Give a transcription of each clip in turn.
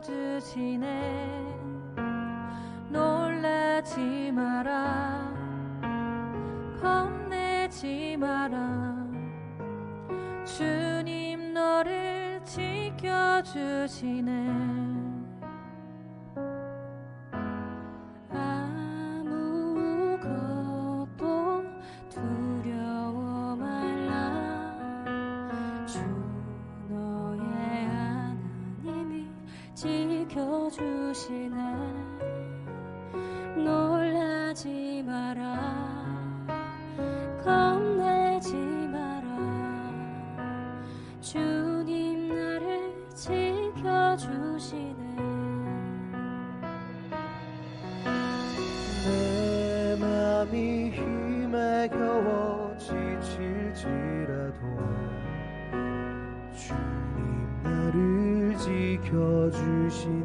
지켜주시네. 놀라지 마라, 겁내지 마라. 주님 너를 지켜주시네. 지켜주시네. 놀라지 마라, 겁내지 마라. 주님 나를 지켜주시네. 내 맘이 힘에 겨워 지칠지라도 주님 나를 지켜주시네.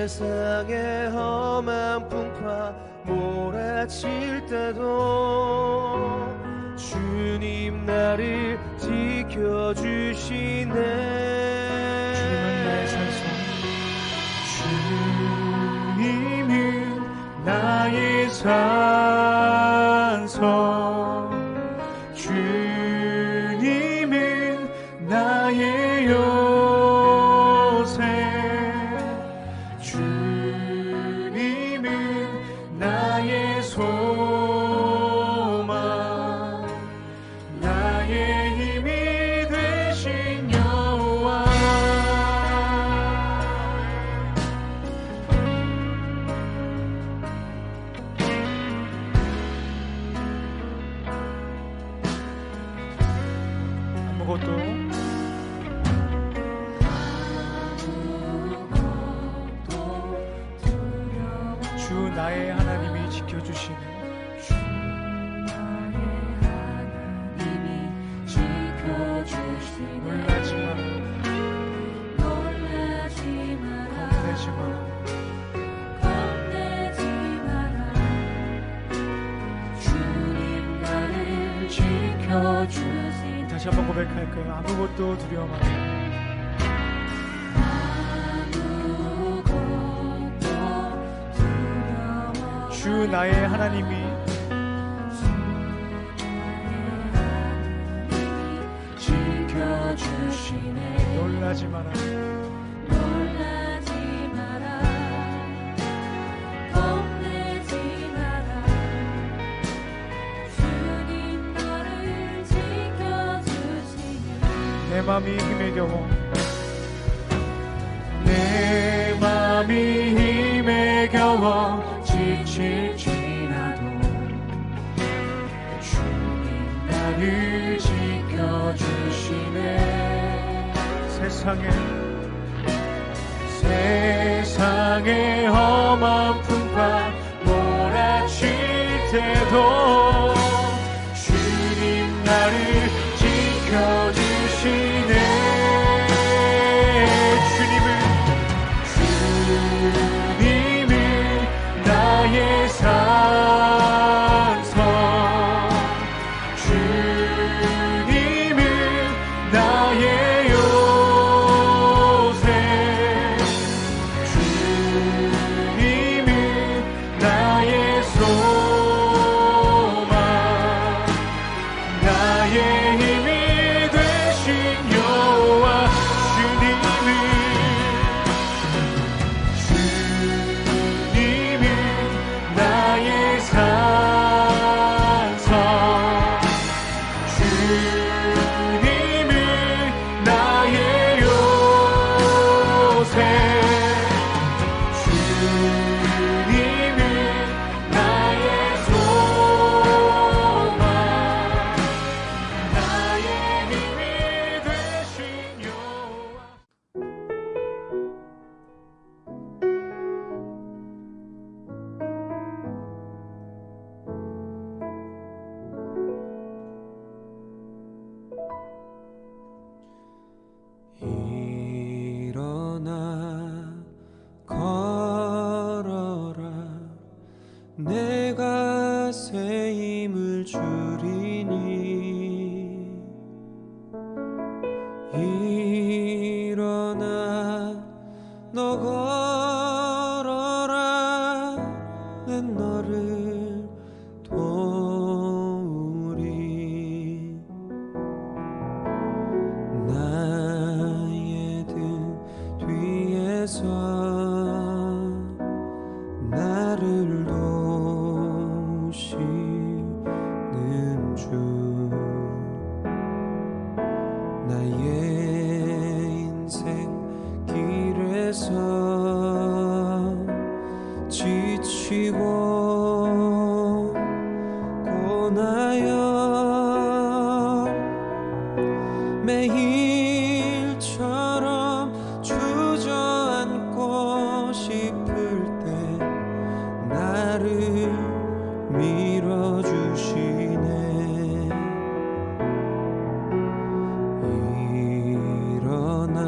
세상의 험한 풍파 몰아칠 때도 주님 나를 지켜주시네. 주님은 나의 산소, 주님은 나의 산소, 주님은 나의 요새, 주님은 나의 소망, 나의 힘이 되신 여호와. 주 나의 하나님이 지켜주시네. 주 나의 하나님이 지켜주시네. 놀라지 마라, 놀라지 마라, 겁내지 마라. 겁내지 마라. 주님 나를 지켜주시네. 다시 한번 고백할까요? 아무것도 두려워 마라. 주 나의 하나님이 지켜주시네. 놀라지 마라, 놀라지 마라, 겁내지 마라. 주님 너를 지켜주시네. 내 맘이 힘에 겨워, 내 맘이 힘에 겨워 지칠지라도 주님 나를 지켜주시네. 세상의 험한 풍파 몰아칠 때도 주님 나를 지켜주시네. 주님은 나의 산성, 주님은 나의 요새, 주님은 나의 소망, 나의 힘이 되신 여호와. 산성, 주님은 나의 요새, 주님은 나의 소망, 나의 힘이 되신 여호와. 일어나 걸어라, 내가 새 힘을 주리니 피곤하여 매일처럼 주저앉고 싶을 때 나를 밀어주시네. 일어나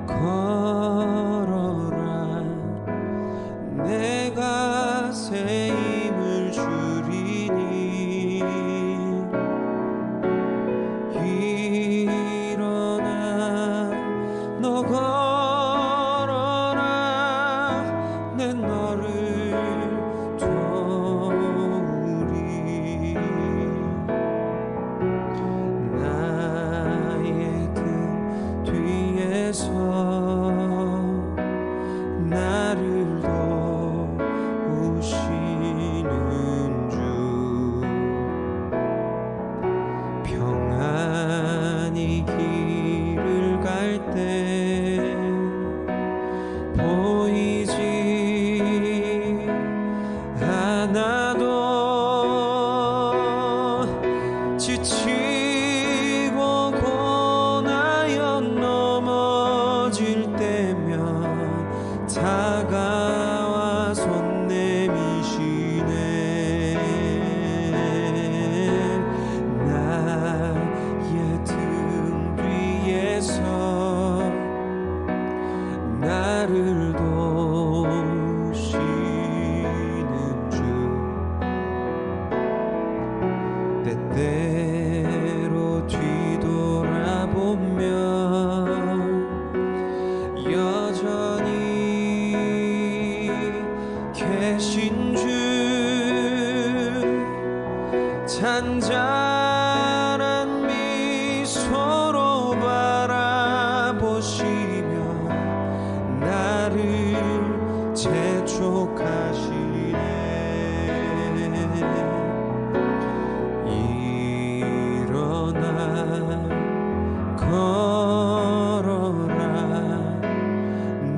걸어라. 내가 새 힘을 주리니. 일어나 너 걸어라. 내 너를 도우리. 나의 등 뒤에서 나를 도우시는 주. 평안히 길을 갈 때 보이지 않아도 지치고 고나여 넘어질 때면 다가와 손 내미시네. 나의 등 뒤에서 나를 도우시는 주. 때때로 뒤돌아보면 여전히 계신 주. 잔잔한 미소로 바라보시며 나를 재촉하시네. 일어나 걸어라.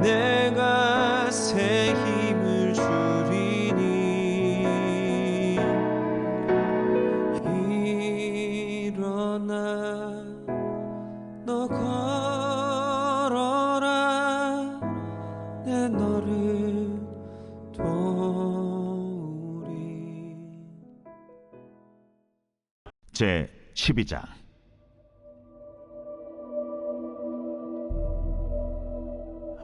내가 새 힘을 주리니. 일어나 너 걸어라. 내 너를 도우리. 제 12장.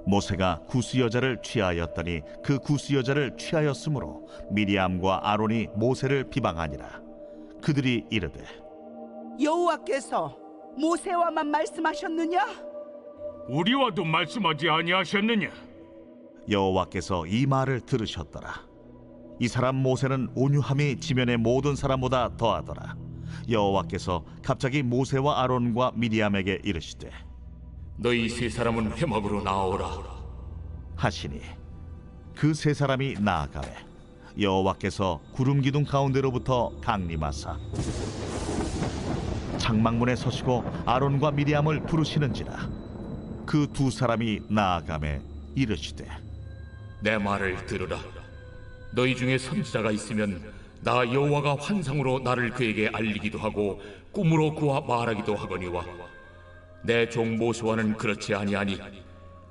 모세가 구스 여자를 취하였더니 그 구스 여자를 취하였으므로 미리암과 아론이 모세를 비방하니라. 그들이 이르되 여호와께서 모세와만 말씀하셨느냐? 우리와도 말씀하지 아니하셨느냐? 여호와께서 이 말을 들으셨더라. 이 사람 모세는 온유함이 지면의 모든 사람보다 더하더라. 여호와께서 갑자기 모세와 아론과 미리암에게 이르시되 너희 세 사람은 회막으로 나오라 하시니 그 세 사람이 나아가매 여호와께서 구름 기둥 가운데로부터 강림하사 장막문에 서시고 아론과 미리암을 부르시는지라. 그 두 사람이 나아가매 이르시되 내 말을 들으라. 너희 중에 선지자가 있으면 나 여호와가 환상으로 나를 그에게 알리기도 하고 꿈으로 그와 말하기도 하거니와 내 종 모세와는 그렇지 아니하니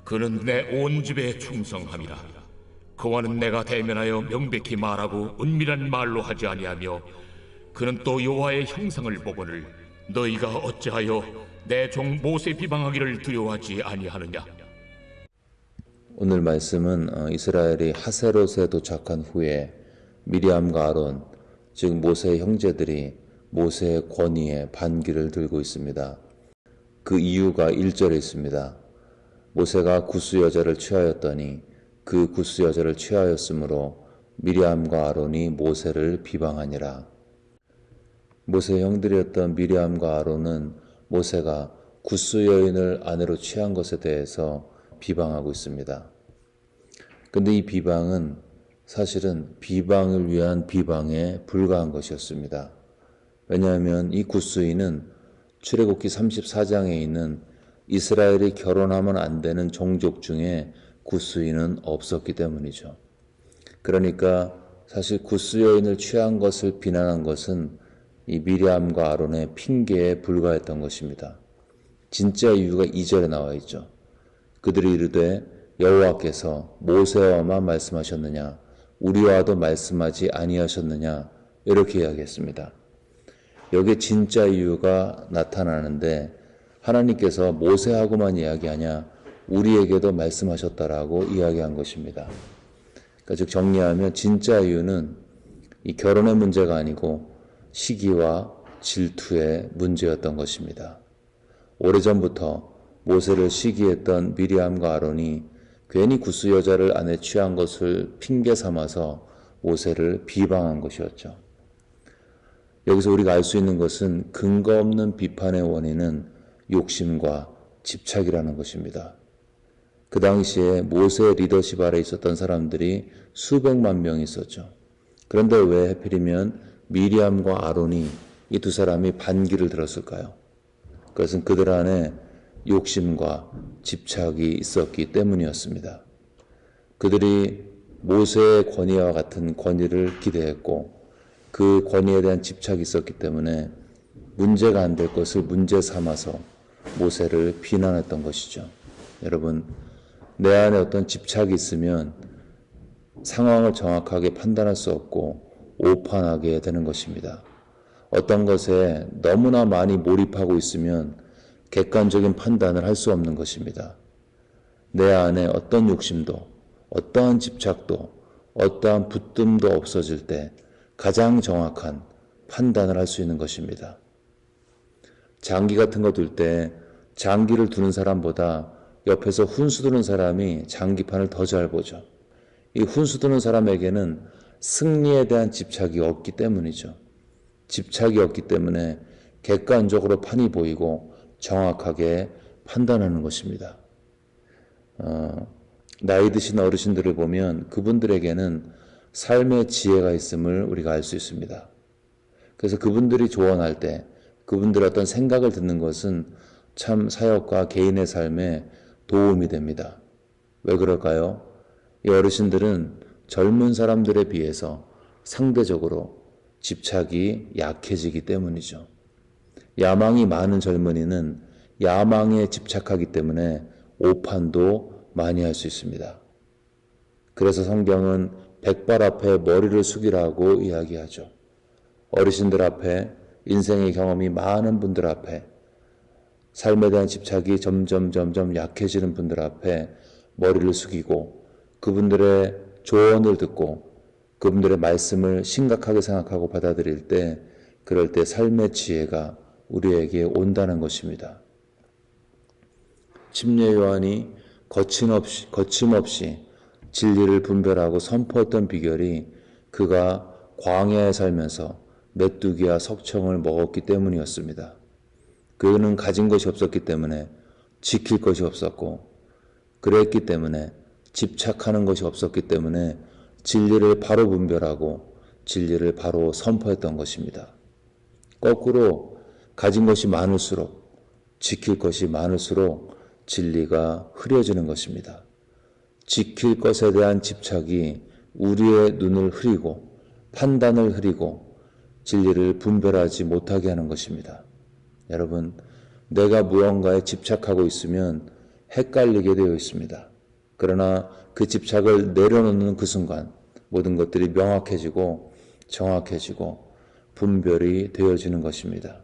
그는 내 온 집에 충성함이라. 그와는 내가 대면하여 명백히 말하고 은밀한 말로 하지 아니하며 그는 또 여호와의 형상을 보거늘 너희가 어찌하여 내 종 모세 비방하기를 두려워하지 아니하느냐. 오늘 말씀은 이스라엘이 하세롯에 도착한 후에 미리암과 아론, 즉 모세의 형제들이 모세의 권위에 반기를 들고 있습니다. 그 이유가 1절에 있습니다. 모세가 구스 여자를 취하였더니 그 구스 여자를 취하였으므로 미리암과 아론이 모세를 비방하니라. 모세의 형들이었던 미리암과 아론은 모세가 구스 여인을 아내로 취한 것에 대해서 비방하고 있습니다. 근데 이 비방은 사실은 비방을 위한 비방에 불과한 것이었습니다. 왜냐하면 이 구스인은 출애굽기 34장에 있는 이스라엘이 결혼하면 안 되는 종족 중에 구스인은 없었기 때문이죠. 그러니까 사실 구스 여인을 취한 것을 비난한 것은 이 미리암과 아론의 핑계에 불과했던 것입니다. 진짜 이유가 2절에 나와 있죠. 그들이 이르되 여호와께서 모세와만 말씀하셨느냐 우리와도 말씀하지 아니하셨느냐 이렇게 이야기했습니다. 여기에 진짜 이유가 나타나는데 하나님께서 모세하고만 이야기하냐 우리에게도 말씀하셨다라고 이야기한 것입니다. 그러니까 즉 정리하면 진짜 이유는 이 결혼의 문제가 아니고 시기와 질투의 문제였던 것입니다. 오래전부터 모세를 시기했던 미리암과 아론이 괜히 구스 여자를 아내 취한 것을 핑계 삼아서 모세를 비방한 것이었죠. 여기서 우리가 알 수 있는 것은 근거 없는 비판의 원인은 욕심과 집착이라는 것입니다. 그 당시에 모세의 리더십 아래 있었던 사람들이 수백만 명이 있었죠. 그런데 왜 하필이면 미리암과 아론이 이 두 사람이 반기를 들었을까요? 그것은 그들 안에 욕심과 집착이 있었기 때문이었습니다. 그들이 모세의 권위와 같은 권위를 기대했고 그 권위에 대한 집착이 있었기 때문에 문제가 안 될 것을 문제 삼아서 모세를 비난했던 것이죠. 여러분, 내 안에 어떤 집착이 있으면 상황을 정확하게 판단할 수 없고 오판하게 되는 것입니다. 어떤 것에 너무나 많이 몰입하고 있으면 객관적인 판단을 할 수 없는 것입니다. 내 안에 어떤 욕심도, 어떠한 집착도, 어떠한 붙듦도 없어질 때 가장 정확한 판단을 할 수 있는 것입니다. 장기 같은 거 둘 때 장기를 두는 사람보다 옆에서 훈수 두는 사람이 장기판을 더 잘 보죠. 이 훈수 두는 사람에게는 승리에 대한 집착이 없기 때문이죠. 집착이 없기 때문에 객관적으로 판이 보이고 정확하게 판단하는 것입니다. 나이 드신 어르신들을 보면 그분들에게는 삶의 지혜가 있음을 우리가 알 수 있습니다. 그래서 그분들이 조언할 때 그분들의 어떤 생각을 듣는 것은 참 사역과 개인의 삶에 도움이 됩니다. 왜 그럴까요? 이 어르신들은 젊은 사람들에 비해서 상대적으로 집착이 약해지기 때문이죠. 야망이 많은 젊은이는 야망에 집착하기 때문에 오판도 많이 할 수 있습니다. 그래서 성경은 백발 앞에 머리를 숙이라고 이야기하죠. 어르신들 앞에, 인생의 경험이 많은 분들 앞에, 삶에 대한 집착이 점점 약해지는 분들 앞에 머리를 숙이고 그분들의 조언을 듣고 그분들의 말씀을 심각하게 생각하고 받아들일 때 그럴 때 삶의 지혜가 우리에게 온다는 것입니다. 침례 요한이 거침없이 진리를 분별하고 선포했던 비결이 그가 광야에 살면서 메뚜기와 석청을 먹었기 때문이었습니다. 그는 가진 것이 없었기 때문에 지킬 것이 없었고 그랬기 때문에 집착하는 것이 없었기 때문에 진리를 바로 분별하고 진리를 바로 선포했던 것입니다. 거꾸로 가진 것이 많을수록 지킬 것이 많을수록 진리가 흐려지는 것입니다. 지킬 것에 대한 집착이 우리의 눈을 흐리고 판단을 흐리고 진리를 분별하지 못하게 하는 것입니다. 여러분, 내가 무언가에 집착하고 있으면 헷갈리게 되어 있습니다. 그러나 그 집착을 내려놓는 그 순간 모든 것들이 명확해지고 정확해지고 분별이 되어지는 것입니다.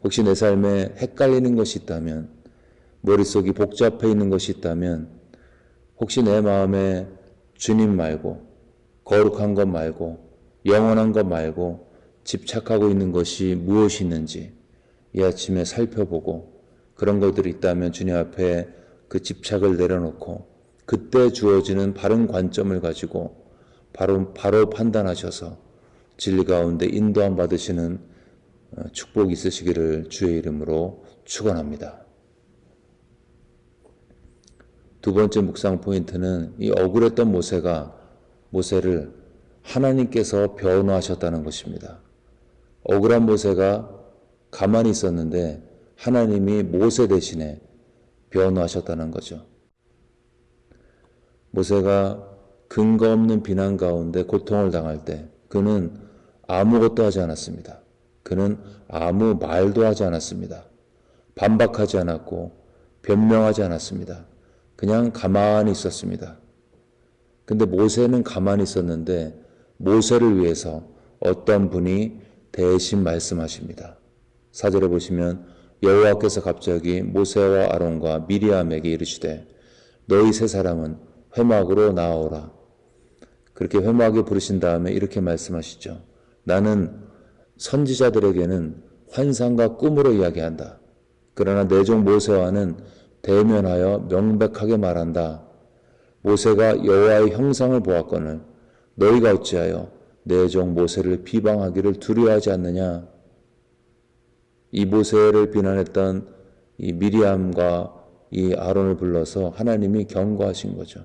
혹시 내 삶에 헷갈리는 것이 있다면, 머릿속이 복잡해 있는 것이 있다면, 혹시 내 마음에 주님 말고 거룩한 것 말고 영원한 것 말고 집착하고 있는 것이 무엇이 있는지 이 아침에 살펴보고 그런 것들이 있다면 주님 앞에 그 집착을 내려놓고 그때 주어지는 바른 관점을 가지고 바로 판단하셔서 진리 가운데 인도함 받으시는 축복이 있으시기를 주의 이름으로 축원합니다. 두 번째 묵상 포인트는 이 억울했던 모세를 하나님께서 변호하셨다는 것입니다. 억울한 모세가 가만히 있었는데 하나님이 모세 대신에 변호하셨다는 거죠. 모세가 근거 없는 비난 가운데 고통을 당할 때 그는 아무것도 하지 않았습니다. 그는 아무 말도 하지 않았습니다. 반박하지 않았고 변명하지 않았습니다. 그냥 가만히 있었습니다. 근데 모세는 가만히 있었는데 모세를 위해서 어떤 분이 대신 말씀하십니다. 4절에 보시면 여호와께서 갑자기 모세와 아론과 미리암에게 이르시되 너희 세 사람은 회막으로 나아오라. 그렇게 회막에 부르신 다음에 이렇게 말씀하시죠. 나는 선지자들에게는 환상과 꿈으로 이야기한다. 그러나 내 종 모세와는 대면하여 명백하게 말한다. 모세가 여호와의 형상을 보았거늘 너희가 어찌하여 내 종 모세를 비방하기를 두려워하지 않느냐. 이 모세를 비난했던 이 미리암과 이 아론을 불러서 하나님이 경고하신 거죠.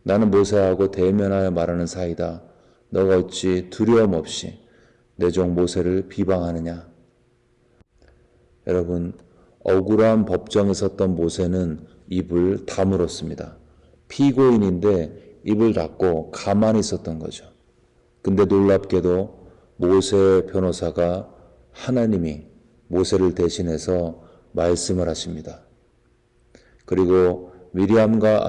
나는 모세하고 대면하여 말하는 사이다. 너가 어찌 두려움 없이 내 종 모세를 비방하느냐. 여러분, 억울한 법정에 섰던 모세는 입을 다물었습니다. 피고인인데 입을 닫고 가만히 있었던 거죠. 근데 놀랍게도 모세 변호사가 하나님이 모세를 대신해서 말씀을 하십니다. 그리고 미리암과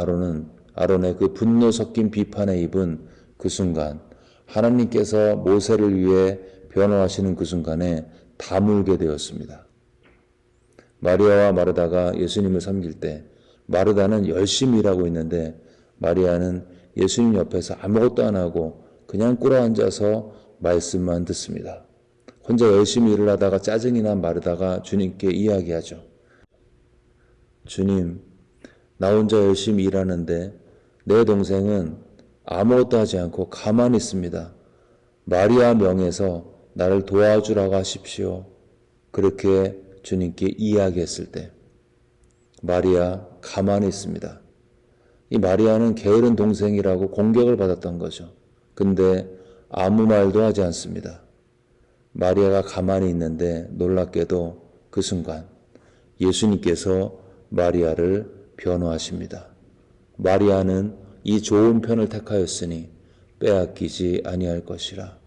아론의 그 분노 섞인 비판의 입은 그 순간 하나님께서 모세를 위해 변호하시는 그 순간에 다물게 되었습니다. 마리아와 마르다가 예수님을 섬길 때 마르다는 열심히 일하고 있는데 마리아는 예수님 옆에서 아무것도 안 하고 그냥 꿇어앉아서 말씀만 듣습니다. 혼자 열심히 일을 하다가 짜증이 난 마르다가 주님께 이야기하죠. 주님, 나 혼자 열심히 일하는데 내 동생은 아무것도 하지 않고 가만히 있습니다. 마리아 명에서 나를 도와주라고 하십시오. 그렇게 주님께 이야기했을 때 마리아 가만히 있습니다. 이 마리아는 게으른 동생이라고 공격을 받았던 거죠. 근데 아무 말도 하지 않습니다. 마리아가 가만히 있는데 놀랍게도 그 순간 예수님께서 마리아를 변호하십니다. 마리아는 이 좋은 편을 택하였으니 빼앗기지 아니할 것이라.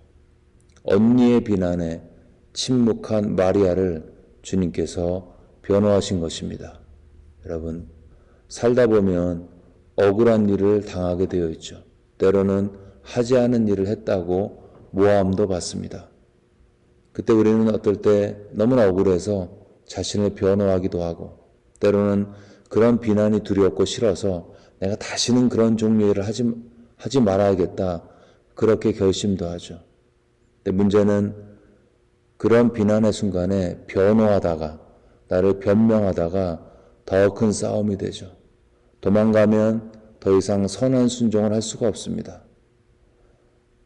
언니의 비난에 침묵한 마리아를 주님께서 변호하신 것입니다. 여러분, 살다 보면 억울한 일을 당하게 되어 있죠. 때로는 하지 않은 일을 했다고 모함도 받습니다. 그때 우리는 어떨 때 너무나 억울해서 자신을 변호하기도 하고 때로는 그런 비난이 두렵고 싫어서 내가 다시는 그런 종류의 일을 하지 말아야겠다. 그렇게 결심도 하죠. 근데 문제는 그런 비난의 순간에 변호하다가 나를 변명하다가 더 큰 싸움이 되죠. 도망가면 더 이상 선한 순종을 할 수가 없습니다.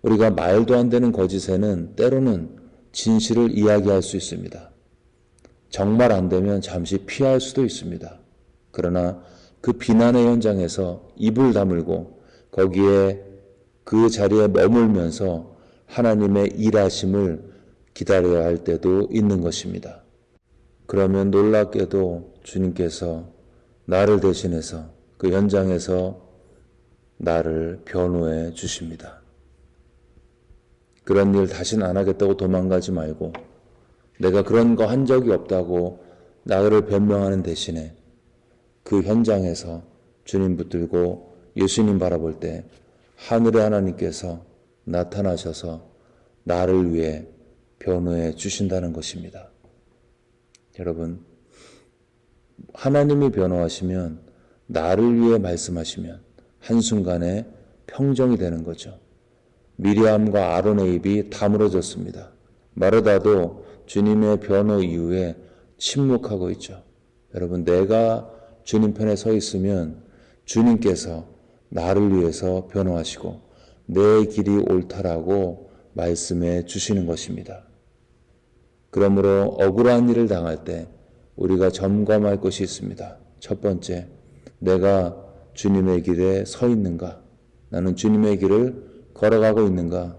우리가 말도 안 되는 거짓에는 때로는 진실을 이야기할 수 있습니다. 정말 안 되면 잠시 피할 수도 있습니다. 그러나 그 비난의 현장에서 입을 다물고 거기에 그 자리에 머물면서 하나님의 일하심을 기다려야 할 때도 있는 것입니다. 그러면 놀랍게도 주님께서 나를 대신해서 그 현장에서 나를 변호해 주십니다. 그런 일 다시는 안 하겠다고 도망가지 말고 내가 그런 거 한 적이 없다고 나를 변명하는 대신에 그 현장에서 주님 붙들고 예수님 바라볼 때 하늘의 하나님께서 나타나셔서 나를 위해 변호해 주신다는 것입니다. 여러분, 하나님이 변호하시면 나를 위해 말씀하시면 한순간에 평정이 되는 거죠. 미리암과 아론의 입이 다물어졌습니다. 마르다도 주님의 변호 이후에 침묵하고 있죠. 여러분, 내가 주님 편에 서 있으면 주님께서 나를 위해서 변호하시고 내 길이 옳다라고 말씀해 주시는 것입니다. 그러므로 억울한 일을 당할 때 우리가 점검할 것이 있습니다. 첫 번째, 내가 주님의 길에 서 있는가? 나는 주님의 길을 걸어가고 있는가?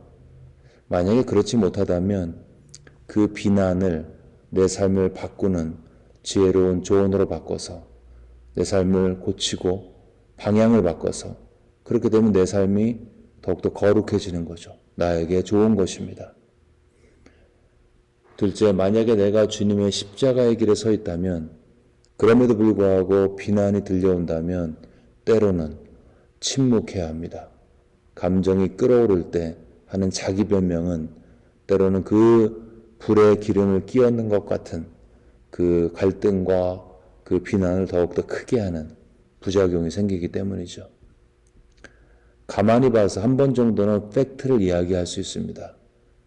만약에 그렇지 못하다면 그 비난을 내 삶을 바꾸는 지혜로운 조언으로 바꿔서 내 삶을 고치고 방향을 바꿔서 그렇게 되면 내 삶이 더욱더 거룩해지는 거죠. 나에게 좋은 것입니다. 둘째, 만약에 내가 주님의 십자가의 길에 서 있다면, 그럼에도 불구하고 비난이 들려온다면 때로는 침묵해야 합니다. 감정이 끓어오를 때 하는 자기 변명은 때로는 그 불에 기름을 끼얹는 것 같은 그 갈등과 그 비난을 더욱더 크게 하는 부작용이 생기기 때문이죠. 가만히 봐서 한 번 정도는 팩트를 이야기할 수 있습니다.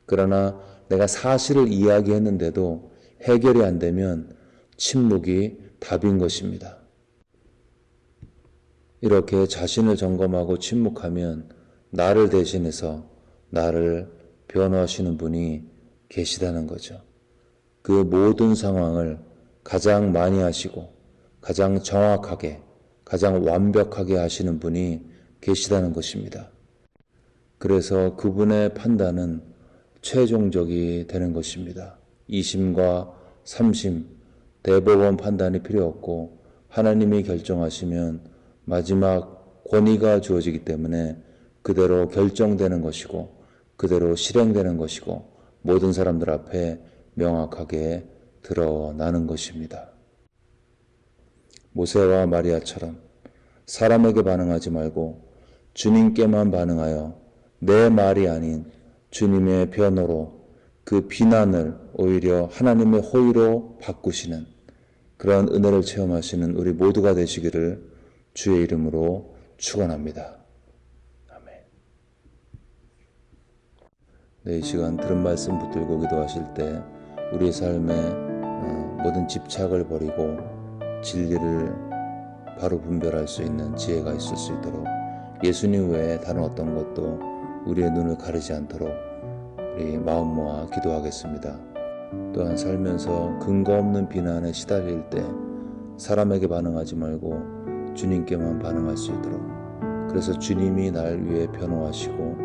그러나 내가 사실을 이야기했는데도 해결이 안 되면 침묵이 답인 것입니다. 이렇게 자신을 점검하고 침묵하면 나를 대신해서 나를 변호하시는 분이 계시다는 거죠. 그 모든 상황을 가장 많이 하시고 가장 정확하게, 가장 완벽하게 하시는 분이 계시다는 것입니다. 그래서 그분의 판단은 최종적이 되는 것입니다. 2심과 3심, 대법원 판단이 필요 없고 하나님이 결정하시면 마지막 권위가 주어지기 때문에 그대로 결정되는 것이고 그대로 실행되는 것이고 모든 사람들 앞에 명확하게 드러나는 것입니다. 모세와 마리아처럼 사람에게 반응하지 말고 주님께만 반응하여 내 말이 아닌 주님의 변호로 그 비난을 오히려 하나님의 호의로 바꾸시는 그런 은혜를 체험하시는 우리 모두가 되시기를 주의 이름으로 축원합니다. 아멘. 네, 이 시간 들은 말씀 붙들고 기도하실 때 우리의 삶에 모든 집착을 버리고 진리를 바로 분별할 수 있는 지혜가 있을 수 있도록 예수님 외에 다른 어떤 것도 우리의 눈을 가리지 않도록 우리 마음 모아 기도하겠습니다. 또한 살면서 근거 없는 비난에 시달릴 때 사람에게 반응하지 말고 주님께만 반응할 수 있도록, 그래서 주님이 날 위해 변호하시고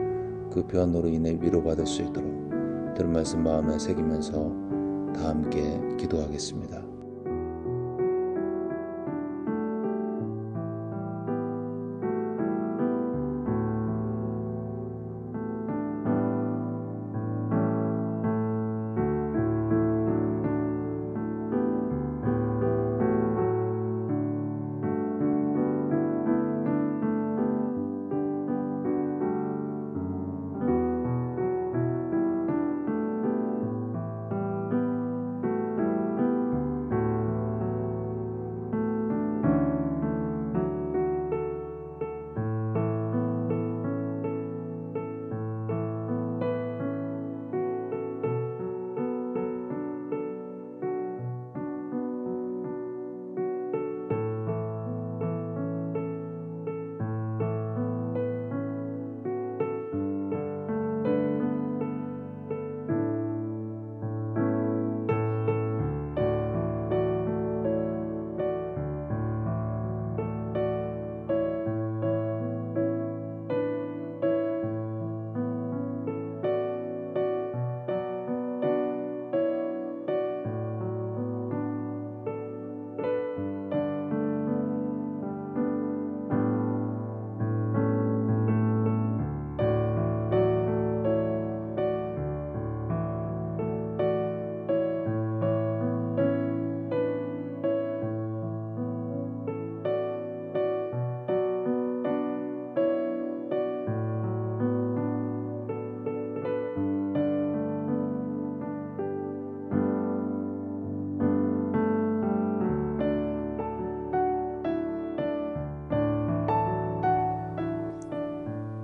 그 변호로 인해 위로받을 수 있도록 들은 말씀 마음에 새기면서 다 함께 기도하겠습니다.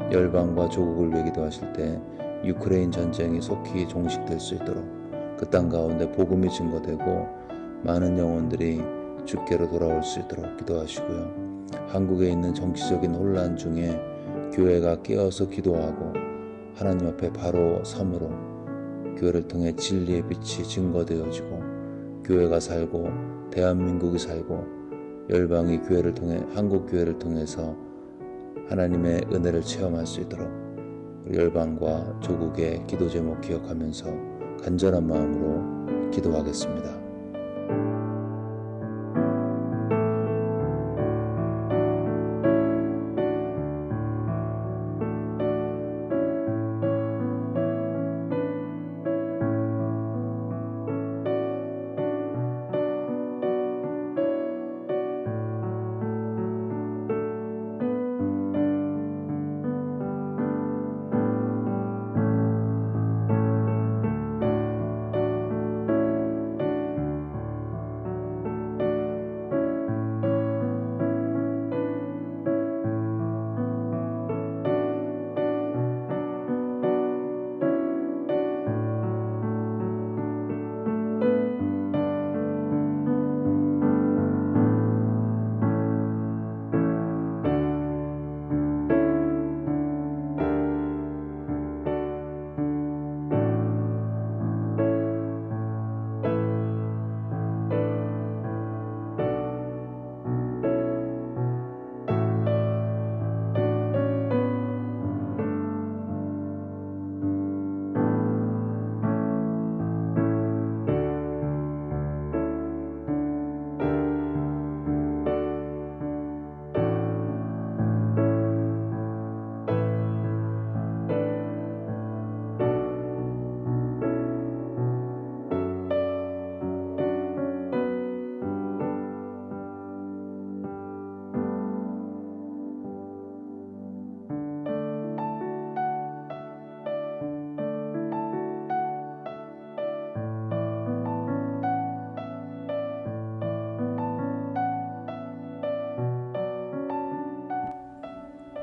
열방과 조국을 위해 기도하실 때 유크레인 전쟁이 속히 종식될 수 있도록 그 땅 가운데 복음이 증거되고 많은 영혼들이 주께로 돌아올 수 있도록 기도하시고요. 한국에 있는 정치적인 혼란 중에 교회가 깨어서 기도하고 하나님 앞에 바로 섬으로 교회를 통해 진리의 빛이 증거되어지고 교회가 살고 대한민국이 살고 열방이 교회를 통해 한국 교회를 통해서 하나님의 은혜를 체험할 수 있도록 열방과 조국의 기도 제목 기억하면서 간절한 마음으로 기도하겠습니다.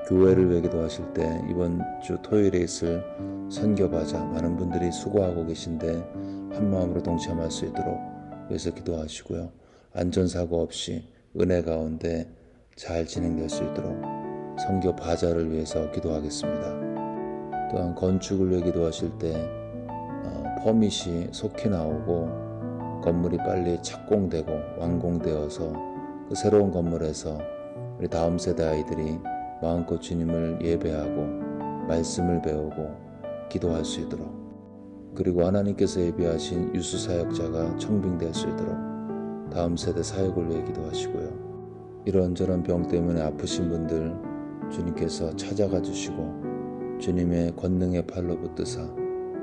교회를 위해 기도하실 때 이번 주 토요일에 있을 선교바자 많은 분들이 수고하고 계신데 한마음으로 동참할 수 있도록 위해서 기도하시고요. 안전사고 없이 은혜 가운데 잘 진행될 수 있도록 선교바자를 위해서 기도하겠습니다. 또한 건축을 위해 기도하실 때 퍼밋이 속히 나오고 건물이 빨리 착공되고 완공되어서 그 새로운 건물에서 우리 다음 세대 아이들이 마음껏 주님을 예배하고 말씀을 배우고 기도할 수 있도록, 그리고 하나님께서 예비하신 유수 사역자가 청빙될 수 있도록 다음 세대 사역을 위해 기도하시고요. 이런저런 병 때문에 아프신 분들 주님께서 찾아가 주시고 주님의 권능의 팔로 붙드사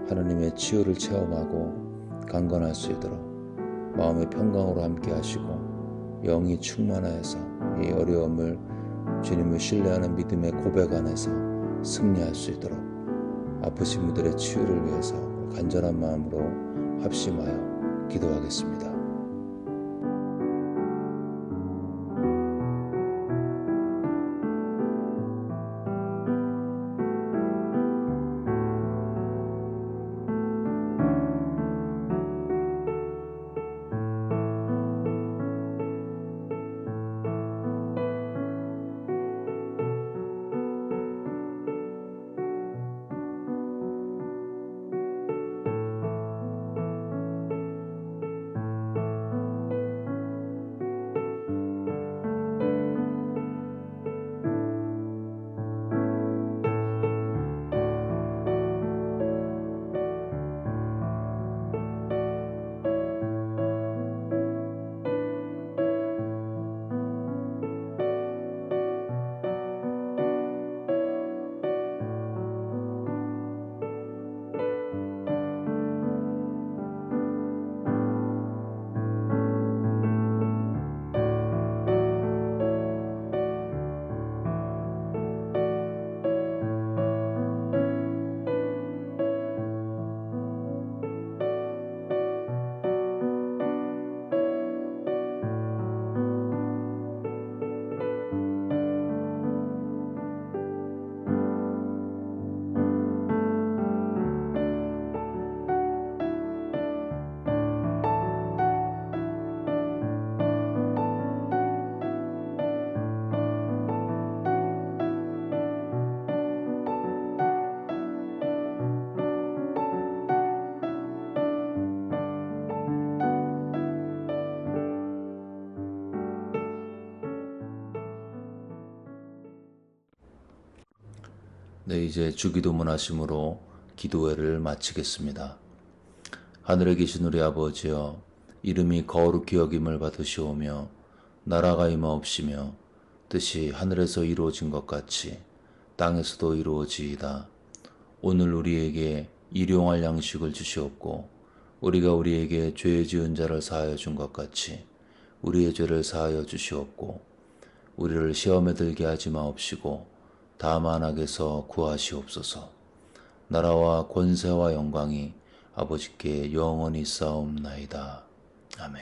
하나님의 치유를 체험하고 강건할 수 있도록 마음의 평강으로 함께 하시고 영이 충만하여서 이 어려움을 주님을 신뢰하는 믿음의 고백 안에서 승리할 수 있도록 아프신 분들의 치유를 위해서 간절한 마음으로 합심하여 기도하겠습니다. 네, 이제 주기도문 하심으로 기도회를 마치겠습니다. 하늘에 계신 우리 아버지여, 이름이 거룩히 여김을 받으시오며 나라가 임하옵시며 뜻이 하늘에서 이루어진 것 같이 땅에서도 이루어지이다. 오늘 우리에게 일용할 양식을 주시옵고 우리가 우리에게 죄 지은 자를 사하여 준 것 같이 우리의 죄를 사하여 주시옵고 우리를 시험에 들게 하지 마옵시고 다만 악에서 구하시옵소서. 나라와 권세와 영광이 아버지께 영원히 싸움나이다. 아멘.